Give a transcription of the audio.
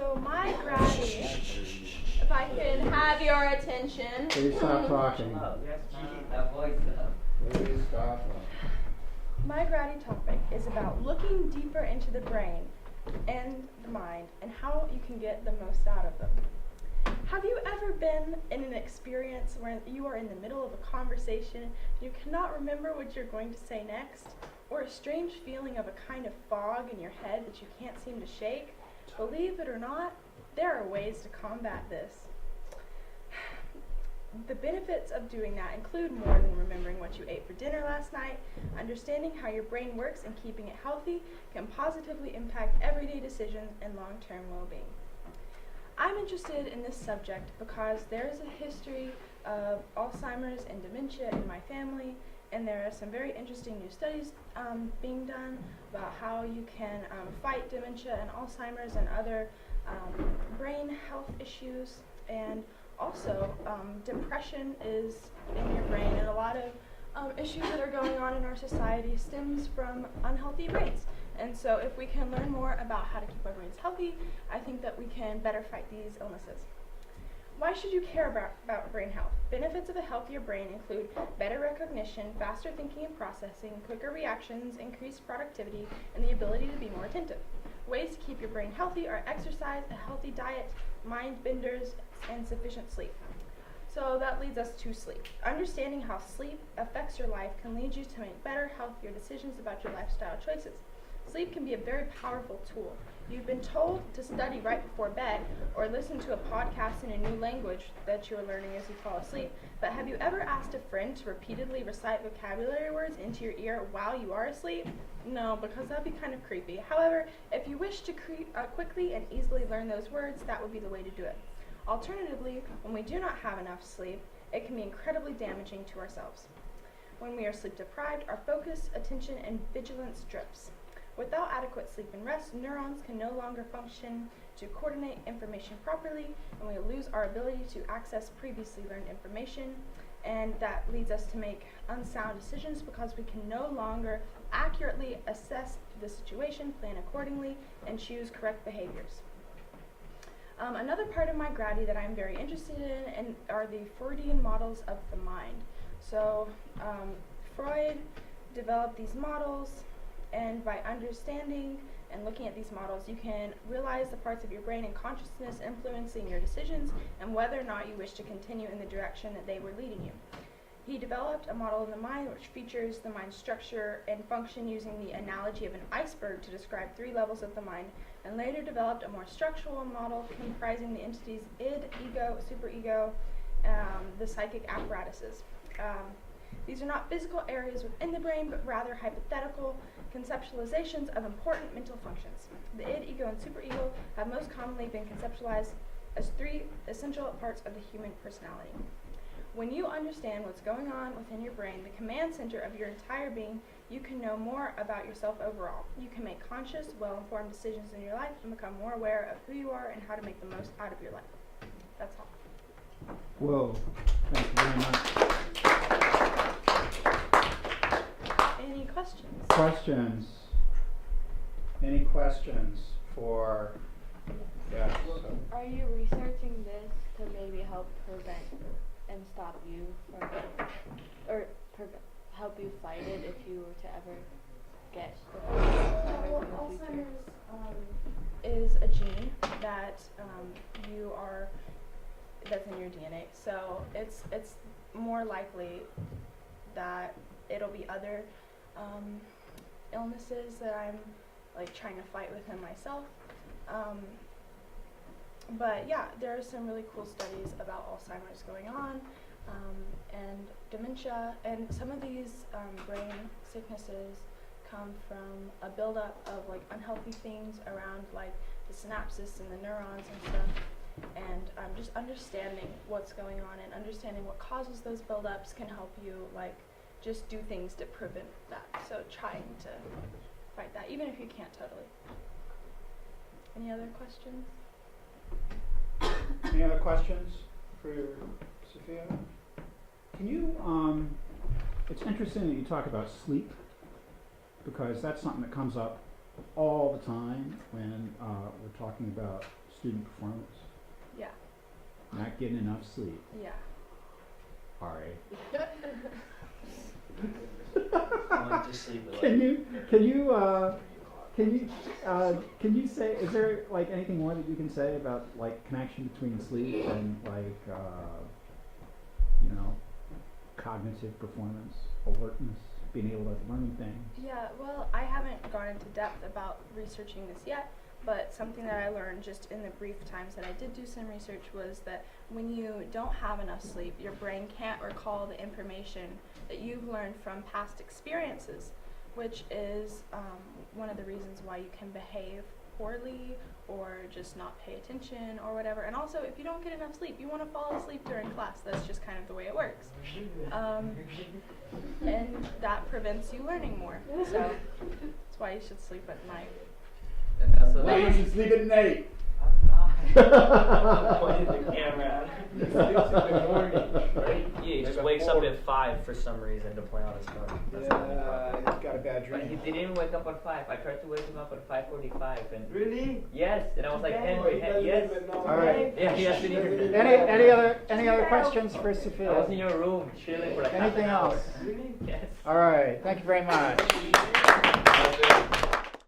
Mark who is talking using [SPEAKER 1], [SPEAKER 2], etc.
[SPEAKER 1] So my gravity, if I could have your attention.
[SPEAKER 2] Please stop talking. Please stop.
[SPEAKER 1] My gravity topic is about looking deeper into the brain and the mind and how you can get the most out of them. Have you ever been in an experience where you are in the middle of a conversation and you cannot remember what you're going to say next? Or a strange feeling of a kind of fog in your head that you can't seem to shake? Believe it or not, there are ways to combat this. The benefits of doing that include more than remembering what you ate for dinner last night. Understanding how your brain works and keeping it healthy can positively impact everyday decisions and long-term well-being. I'm interested in this subject because there is a history of Alzheimer's and dementia in my family, and there are some very interesting new studies being done about how you can fight dementia and Alzheimer's and other brain health issues. And also, depression is in your brain, and a lot of issues that are going on in our society stems from unhealthy brains. And so if we can learn more about how to keep our brains healthy, I think that we can better fight these illnesses. Why should you care about brain health? Benefits of a healthier brain include better recognition, faster thinking and processing, quicker reactions, increased productivity, and the ability to be more attentive. Ways to keep your brain healthy are exercise, a healthy diet, mind benders, and sufficient sleep. So that leads us to sleep. Understanding how sleep affects your life can lead you to make better, healthier decisions about your lifestyle choices. Sleep can be a very powerful tool. You've been told to study right before bed or listen to a podcast in a new language that you're learning as you fall asleep, but have you ever asked a friend to repeatedly recite vocabulary words into your ear while you are asleep? No, because that'd be kind of creepy. However, if you wish to quickly and easily learn those words, that would be the way to do it. Alternatively, when we do not have enough sleep, it can be incredibly damaging to ourselves. When we are sleep deprived, our focus, attention, and vigilance drips. Without adequate sleep and rest, neurons can no longer function to coordinate information properly, and we lose our ability to access previously learned information, and that leads us to make unsound decisions because we can no longer accurately assess the situation, plan accordingly, and choose correct behaviors. Another part of my gravity that I'm very interested in are the Freudian models of the mind. So Freud developed these models, and by understanding and looking at these models, you can realize the parts of your brain and consciousness influencing your decisions and whether or not you wish to continue in the direction that they were leading you. He developed a model of the mind which features the mind's structure and function using the analogy of an iceberg to describe 3 levels of the mind, and later developed a more structural model comprising the entities id, ego, superego, the psychic apparatuses. These are not physical areas within the brain, but rather hypothetical conceptualizations of important mental functions. The id, ego, and superego have most commonly been conceptualized as 3 essential parts of the human personality. When you understand what's going on within your brain, the command center of your entire being, you can know more about yourself overall. You can make conscious, well-informed decisions in your life and become more aware of who you are and how to make the most out of your life. That's all.
[SPEAKER 2] Whoa, thank you very much.
[SPEAKER 1] Any questions?
[SPEAKER 2] Questions? Any questions for, yes?
[SPEAKER 3] Are you researching this to maybe help prevent and stop you from, or help you fight it if you were to ever get Alzheimer's in the future?
[SPEAKER 1] Alzheimer's is a gene that that's in your DNA. So it's more likely that it'll be other illnesses that I'm like trying to fight within myself. But yeah, there are some really cool studies about Alzheimer's going on, and dementia, and some of these brain sicknesses come from a buildup of like unhealthy things around like the synapses and the neurons and stuff. And just understanding what's going on and understanding what causes those buildups can help you like just do things to prevent that. So trying to fight that, even if you can't totally. Any other questions?
[SPEAKER 2] Any other questions for Sophia? Can you, it's interesting that you talk about sleep, because that's something that comes up all the time when we're talking about student performance?
[SPEAKER 1] Yeah.
[SPEAKER 2] Not getting enough sleep.
[SPEAKER 1] Yeah.
[SPEAKER 2] Alright.
[SPEAKER 4] I like to sleep at
[SPEAKER 2] Can
[SPEAKER 4] like
[SPEAKER 2] you say, is there like anything more that you can say about like connection between sleep and like, you know, cognitive performance, alertness, being able to learn things?
[SPEAKER 1] Yeah, well, I haven't gone into depth about researching this yet, but something that I learned just in the brief times that I did do some research was that when you don't have enough sleep, your brain can't recall the information that you've learned from past experiences, which is one of the reasons why you can behave poorly or just not pay attention or whatever. And also, if you don't get enough sleep, you want to fall asleep during class. That's just kind of the way it works. And that prevents you learning more. So that's why you should sleep at night.
[SPEAKER 4] And that's what
[SPEAKER 2] Why you should sleep at night?
[SPEAKER 4] I'm pointing the camera at him. Yeah, he just wakes up at 5 for some reason to play on his phone. That's the only problem.
[SPEAKER 2] He's got a bad
[SPEAKER 5] But he
[SPEAKER 2] dream.
[SPEAKER 5] didn't wake up at 5. I tried to wake him up at 5:45 and
[SPEAKER 4] Really?
[SPEAKER 5] yes, and I was like, Henry, yes.
[SPEAKER 2] All right.
[SPEAKER 5] Yeah, he has to leave.
[SPEAKER 2] Any other questions for
[SPEAKER 5] I was in
[SPEAKER 2] Sophia?
[SPEAKER 5] your room chilling for like half
[SPEAKER 2] Anything
[SPEAKER 5] an hour.
[SPEAKER 2] else?
[SPEAKER 5] Really? Yes.
[SPEAKER 2] All right. Thank you very much.